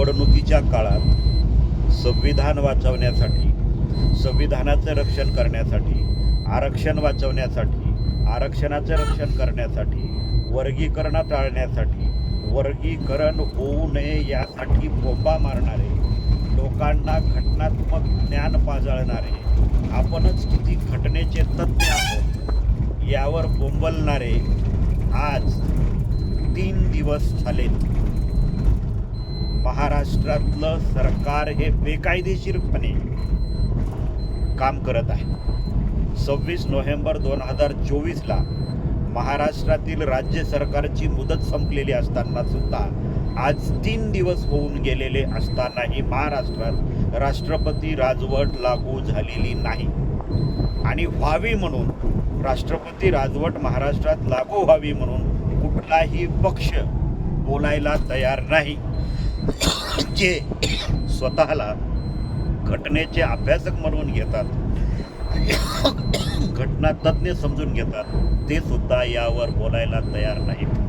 निवडणुकीच्या काळात संविधान वाचवण्यासाठी, संविधानाचं रक्षण करण्यासाठी, आरक्षण वाचवण्यासाठी, आरक्षणाचं रक्षण करण्यासाठी, वर्गीकरण टाळण्यासाठी, वर्गीकरण होऊ नये यासाठी बोंबा मारणारे, लोकांना घटनात्मक ज्ञान पाजळणारे, आपणच किती घटनेचे तज्ज्ञ आहोत यावर बोंबलणारे आज 3 दिवस झालेत. महाराष्ट्रातलं सरकार हे बेकायदेशीरपणे काम करत आहे. 26 नोव्हेंबर 2024ला महाराष्ट्रातील राज्य सरकारची मुदत संपलेली असताना सुद्धा आज 3 दिवस होऊन गेलेले असतानाही महाराष्ट्रात राष्ट्रपती राजवट लागू झालेली नाही. आणि व्हावी म्हणून, राष्ट्रपती राजवट महाराष्ट्रात लागू व्हावी म्हणून कुठलाही पक्ष बोलायला तयार नाही. जे स्वतःला घटनेचे अभ्यासक म्हणून घेतात, घटना तज्ज्ञ समजून घेतात, ते सुद्धा यावर बोलायला तयार नाहीत.